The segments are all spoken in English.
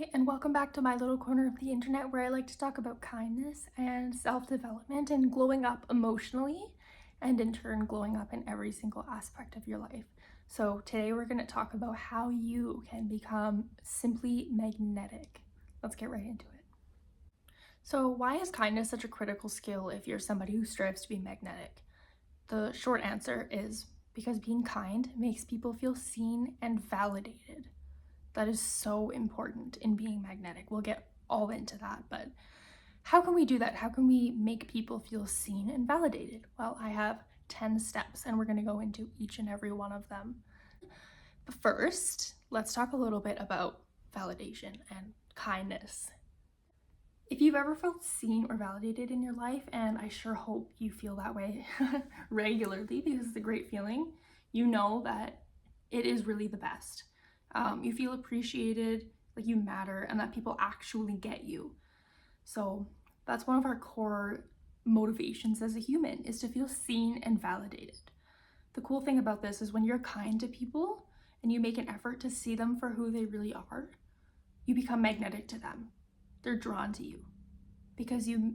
Hi, and welcome back to my little corner of the internet where I like to talk about kindness and self-development and glowing up emotionally, and in turn glowing up in every single aspect of your life. So today we're going to talk about how you can become simply magnetic. Let's get right into it. So why is kindness such a critical skill if you're somebody who strives to be magnetic? The short answer is because being kind makes people feel seen and validated. That is so important in being magnetic. We'll get all into that, but how can we do that? How can we make people feel seen and validated? Well, I have 10 steps and we're going to go into each and every one of them. But first, let's talk a little bit about validation and kindness. If you've ever felt seen or validated in your life, and I sure hope you feel that way regularly because it's a great feeling, you know that it is really the best. You feel appreciated, like you matter, and that people actually get you. So that's one of our core motivations as a human, is to feel seen and validated. The cool thing about this is when you're kind to people and you make an effort to see them for who they really are, you become magnetic to them. They're drawn to you because you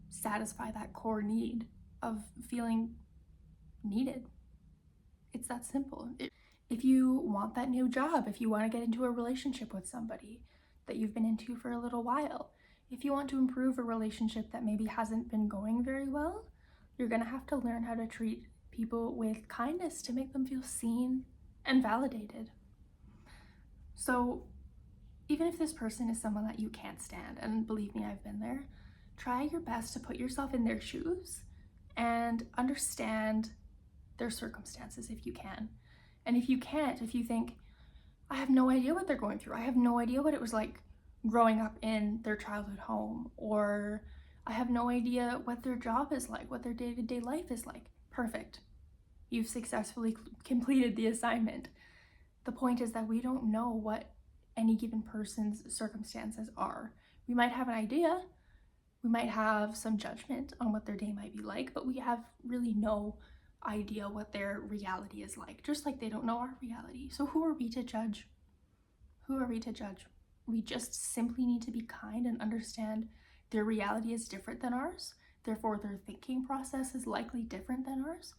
satisfy that core need of feeling needed. It's that simple. If you want that new job, if you want to get into a relationship with somebody that you've been into for a little while, if you want to improve a relationship that maybe hasn't been going very well, you're going to have to learn how to treat people with kindness to make them feel seen and validated. So even if this person is someone that you can't stand, and believe me, I've been there, try your best to put yourself in their shoes and understand their circumstances if you can. And if you can't, if you think, I have no idea what they're going through, I have no idea what it was like growing up in their childhood home, or I have no idea what their job is like, what their day-to-day life is like, perfect. You've successfully completed the assignment. The point is that we don't know what any given person's circumstances are. We might have an idea, we might have some judgment on what their day might be like, but we have really no idea what their reality is like, just like they don't know our reality. So who are we to judge? Who are we to judge? We just simply need to be kind and understand their reality is different than ours. Therefore, their thinking process is likely different than ours.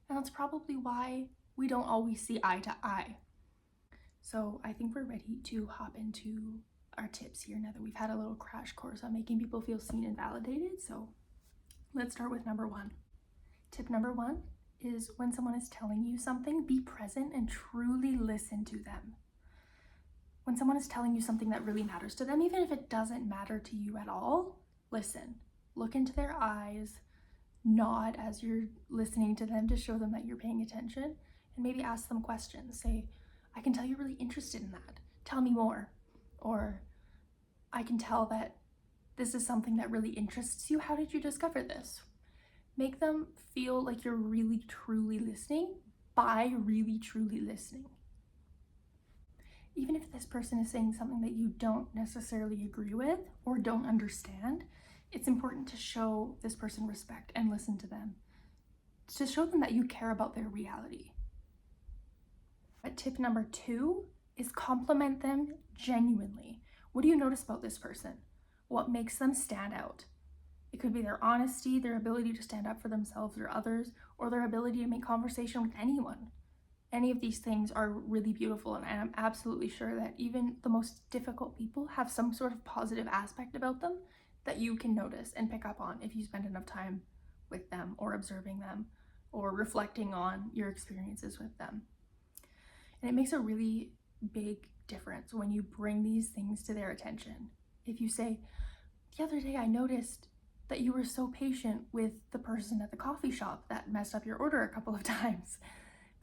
And that's probably why we don't always see eye to eye. So I think we're ready to hop into our tips here now that we've had a little crash course on making people feel seen and validated. So let's start with number one. Tip number one is when someone is telling you something, be present and truly listen to them. When someone is telling you something that really matters to them, even if it doesn't matter to you at all, listen. Look into their eyes, nod as you're listening to them to show them that you're paying attention, and maybe ask them questions. Say, I can tell you're really interested in that. Tell me more. Or, I can tell that this is something that really interests you. How did you discover this? Make them feel like you're really truly listening by really truly listening. Even if this person is saying something that you don't necessarily agree with or don't understand, it's important to show this person respect and listen to them, to show them that you care about their reality. But tip number two is compliment them genuinely. What do you notice about this person? What makes them stand out? It could be their honesty, their ability to stand up for themselves or others, or their ability to make conversation with anyone. Any of these things are really beautiful, and I'm absolutely sure that even the most difficult people have some sort of positive aspect about them that you can notice and pick up on if you spend enough time with them or observing them or reflecting on your experiences with them. And it makes a really big difference when you bring these things to their attention. If you say, the other day I noticed that you were so patient with the person at the coffee shop that messed up your order a couple of times.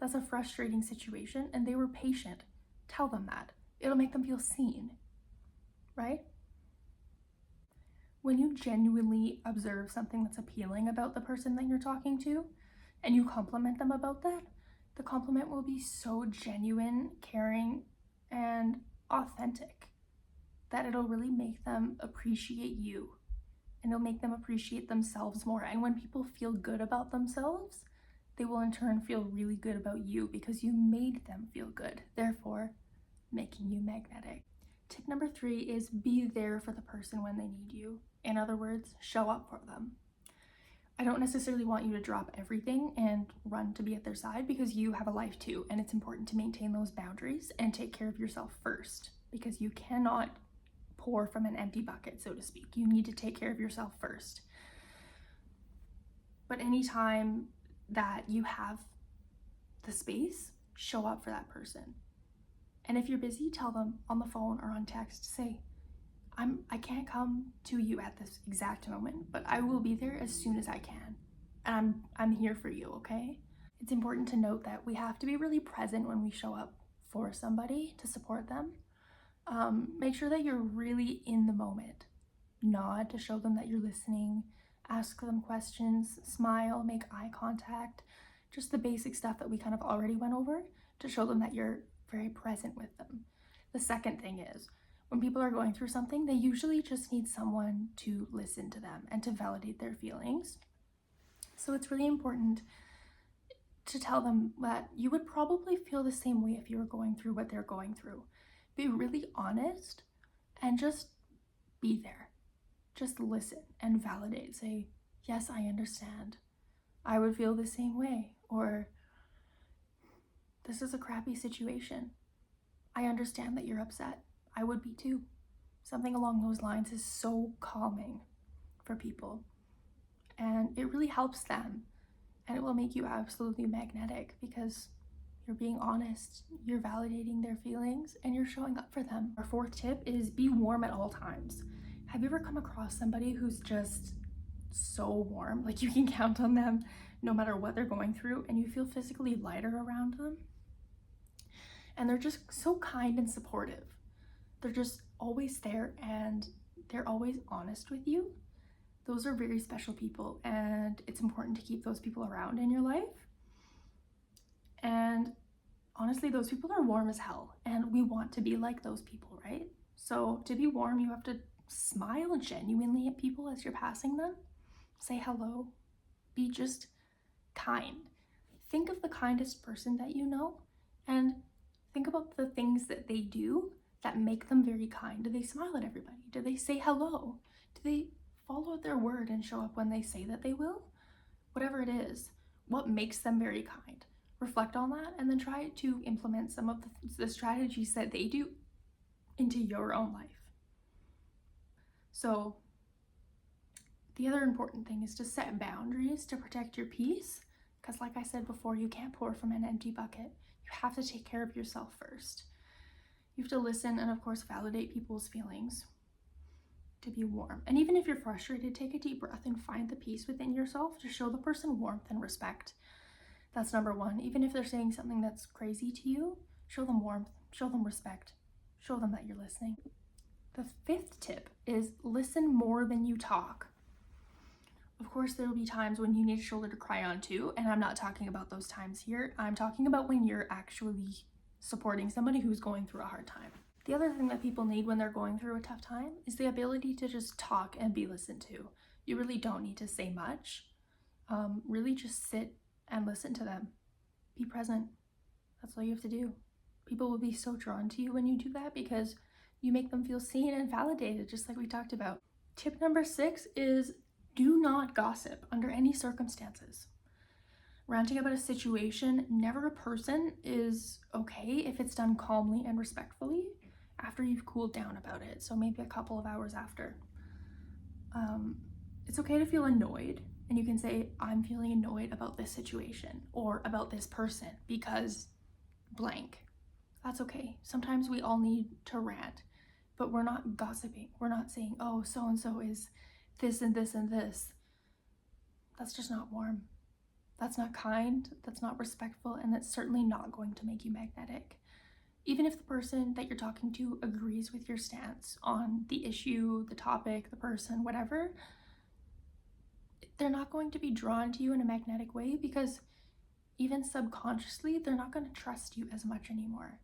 That's a frustrating situation and they were patient. Tell them that. It'll make them feel seen, right? When you genuinely observe something that's appealing about the person that you're talking to and you compliment them about that, the compliment will be so genuine, caring, and authentic that it'll really make them appreciate you, and it'll make them appreciate themselves more. And when people feel good about themselves, they will in turn feel really good about you because you made them feel good, therefore making you magnetic. Tip number 3 is be there for the person when they need you. In other words, show up for them. I don't necessarily want you to drop everything and run to be at their side, because you have a life too, and it's important to maintain those boundaries and take care of yourself first, because you cannot pour from an empty bucket, so to speak. You need to take care of yourself first. But anytime that you have the space, show up for that person. And if you're busy, tell them on the phone or on text, say, I can't come to you at this exact moment, but I will be there as soon as I can. And I'm here for you, okay? It's important to note that we have to be really present when we show up for somebody to support them. Make sure that you're really in the moment. Nod to show them that you're listening. Ask them questions, smile, make eye contact. Just the basic stuff that we kind of already went over to show them that you're very present with them. The second thing is, when people are going through something, they usually just need someone to listen to them and to validate their feelings. So it's really important to tell them that you would probably feel the same way if you were going through what they're going through. Be really honest and just be there. Just listen and validate. Say, yes, I understand. I would feel the same way. Or, this is a crappy situation. I understand that you're upset. I would be too. Something along those lines is so calming for people. And it really helps them. And it will make you absolutely magnetic, because you're being honest, you're validating their feelings, and you're showing up for them. Our fourth tip is be warm at all times. Have you ever come across somebody who's just so warm? Like, you can count on them no matter what they're going through, and you feel physically lighter around them. And they're just so kind and supportive. They're just always there, and they're always honest with you. Those are very special people, and it's important to keep those people around in your life. And honestly, those people are warm as hell, and we want to be like those people, right? So to be warm, you have to smile genuinely at people as you're passing them. Say hello. Be just kind. Think of the kindest person that you know, and think about the things that they do that make them very kind. Do they smile at everybody? Do they say hello? Do they follow their word and show up when they say that they will? Whatever it is, what makes them very kind? Reflect on that, and then try to implement some of the strategies that they do into your own life. So the other important thing is to set boundaries to protect your peace, because like I said before, you can't pour from an empty bucket. You have to take care of yourself first. You have to listen and, of course, validate people's feelings, to be warm. And even if you're frustrated, take a deep breath and find the peace within yourself to show the person warmth and respect. That's number one. Even if they're saying something that's crazy to you, show them warmth, show them respect, show them that you're listening. The fifth tip is listen more than you talk. Of course, there will be times when you need a shoulder to cry on too, and I'm not talking about those times here. I'm talking about when you're actually supporting somebody who's going through a hard time. The other thing that people need when they're going through a tough time is the ability to just talk and be listened to. You really don't need to say much. Really just sit and listen to them. Be present. That's all you have to do. People will be so drawn to you when you do that, because you make them feel seen and validated, just like we talked about. Tip number 6 is do not gossip under any circumstances. Ranting about a situation, never a person, is okay if it's done calmly and respectfully after you've cooled down about it. So maybe a couple of hours after. It's okay to feel annoyed, and you can say, I'm feeling annoyed about this situation or about this person because blank. That's okay. Sometimes we all need to rant, but we're not gossiping. We're not saying, oh, so-and-so is this and this and this. That's just not warm. That's not kind, that's not respectful, and that's certainly not going to make you magnetic. Even if the person that you're talking to agrees with your stance on the issue, the topic, the person, whatever, they're not going to be drawn to you in a magnetic way, because even subconsciously, they're not going to trust you as much anymore,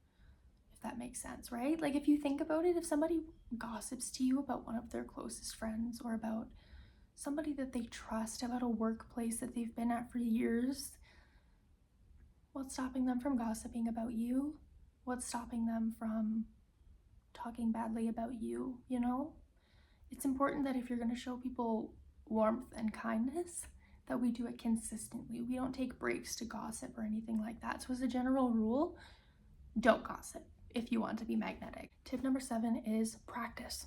if that makes sense, right? Like, if you think about it, if somebody gossips to you about one of their closest friends, or about somebody that they trust, about a workplace that they've been at for years, what's stopping them from gossiping about you? What's stopping them from talking badly about you, you know? It's important that if you're going to show people warmth and kindness, that we do it consistently. We don't take breaks to gossip or anything like that. So as a general rule, don't gossip if you want to be magnetic. Tip number 7 is practice.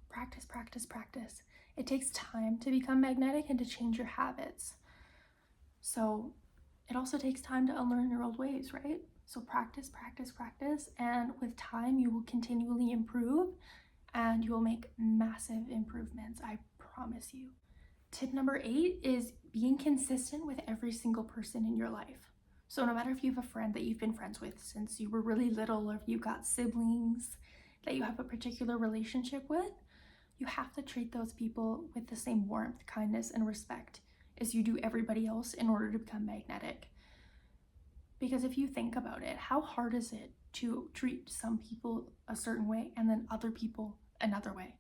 Practice, practice, practice. It takes time to become magnetic and to change your habits. So it also takes time to unlearn your old ways, right? So practice, practice, practice, and with time you will continually improve and you will make massive improvements, I promise you. Tip number 8 is being consistent with every single person in your life. So no matter if you have a friend that you've been friends with since you were really little, or if you've got siblings that you have a particular relationship with, you have to treat those people with the same warmth, kindness, and respect as you do everybody else in order to become magnetic. Because if you think about it, how hard is it to treat some people a certain way and then other people another way?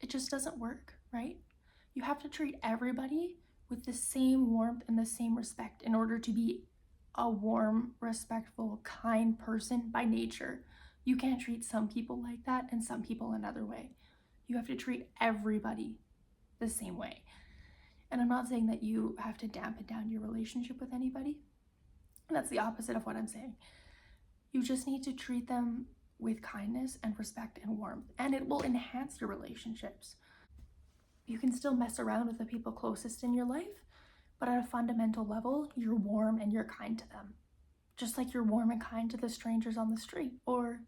It just doesn't work, right? You have to treat everybody with the same warmth and the same respect in order to be a warm, respectful, kind person by nature. You can't treat some people like that and some people another way. You have to treat everybody the same way. And I'm not saying that you have to dampen down your relationship with anybody. That's the opposite of what I'm saying. You just need to treat them with kindness and respect and warmth, and it will enhance your relationships. You can still mess around with the people closest in your life, but at a fundamental level, you're warm and you're kind to them. Just like you're warm and kind to the strangers on the street, or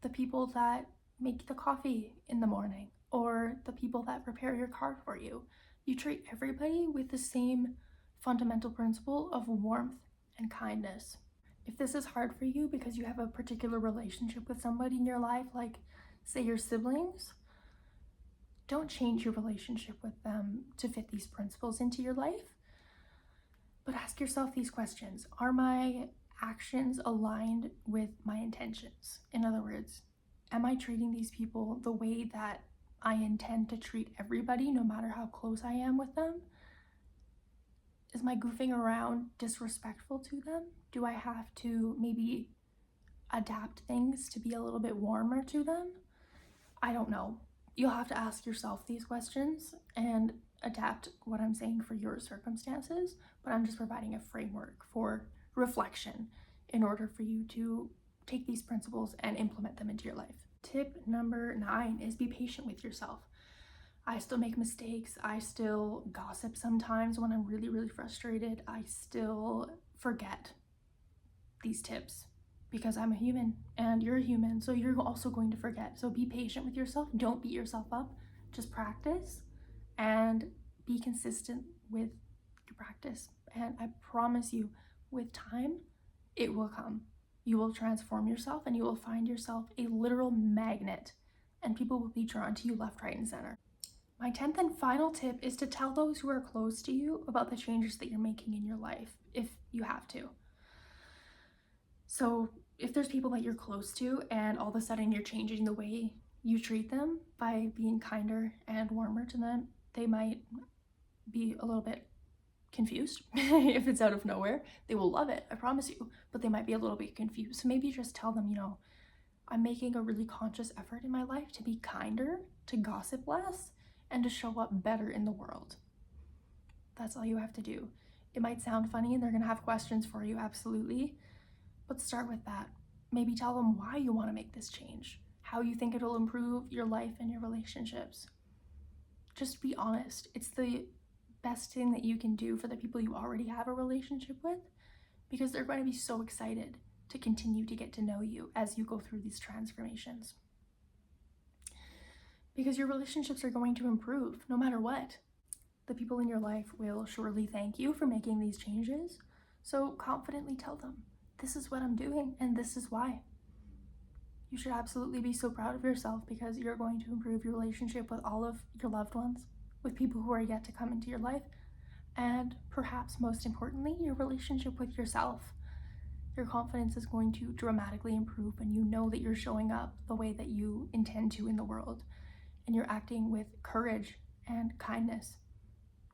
the people that make the coffee in the morning, or the people that prepare your car for you. You treat everybody with the same fundamental principle of warmth and kindness. If this is hard for you because you have a particular relationship with somebody in your life, like say your siblings, don't change your relationship with them to fit these principles into your life. But ask yourself these questions. Are my actions aligned with my intentions? In other words, am I treating these people the way that I intend to treat everybody, no matter how close I am with them? Is my goofing around disrespectful to them? Do I have to maybe adapt things to be a little bit warmer to them? I don't know. You'll have to ask yourself these questions and adapt what I'm saying for your circumstances, but I'm just providing a framework for reflection in order for you to take these principles and implement them into your life. Tip number 9 is be patient with yourself. I still make mistakes. I still gossip sometimes when I'm really, really frustrated. I still forget these tips because I'm a human and you're a human, so you're also going to forget. So be patient with yourself. Don't beat yourself up. Just practice and be consistent with your practice. And I promise you, with time, it will come. You will transform yourself and you will find yourself a literal magnet, and people will be drawn to you left, right, and center. My 10th and final tip is to tell those who are close to you about the changes that you're making in your life, if you have to. So if there's people that you're close to and all of a sudden you're changing the way you treat them by being kinder and warmer to them, they might be a little bit confused. If it's out of nowhere, they will love it, I promise you, but they might be a little bit confused. So maybe just tell them, I'm making a really conscious effort in my life to be kinder, to gossip less, and to show up better in the world. That's all you have to do. It might sound funny and they're gonna have questions for you, absolutely, but start with that. Maybe tell them why you want to make this change, how you think it'll improve your life and your relationships. Just be honest. It's the best thing that you can do for the people you already have a relationship with, because they're going to be so excited to continue to get to know you as you go through these transformations. Because your relationships are going to improve no matter what. The people in your life will surely thank you for making these changes, so confidently tell them, this is what I'm doing and this is why. You should absolutely be so proud of yourself, because you're going to improve your relationship with all of your loved ones, with people who are yet to come into your life, and perhaps most importantly, your relationship with yourself. Your confidence is going to dramatically improve when you know that you're showing up the way that you intend to in the world, and you're acting with courage and kindness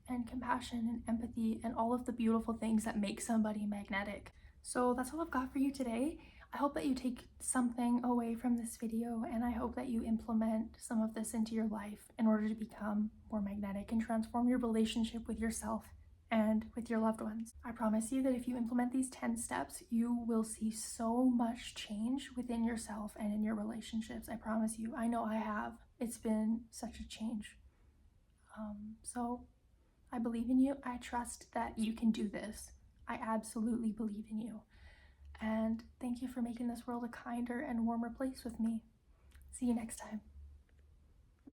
and compassion and empathy and all of the beautiful things that make somebody magnetic. So that's all I've got for you today. I hope that you take something away from this video, and I hope that you implement some of this into your life in order to become more magnetic and transform your relationship with yourself and with your loved ones. I promise you that if you implement these 10 steps, you will see so much change within yourself and in your relationships. I promise you. I know I have. It's been such a change. So I believe in you. I trust that you can do this. I absolutely believe in you. And thank you for making this world a kinder and warmer place with me. See you next time.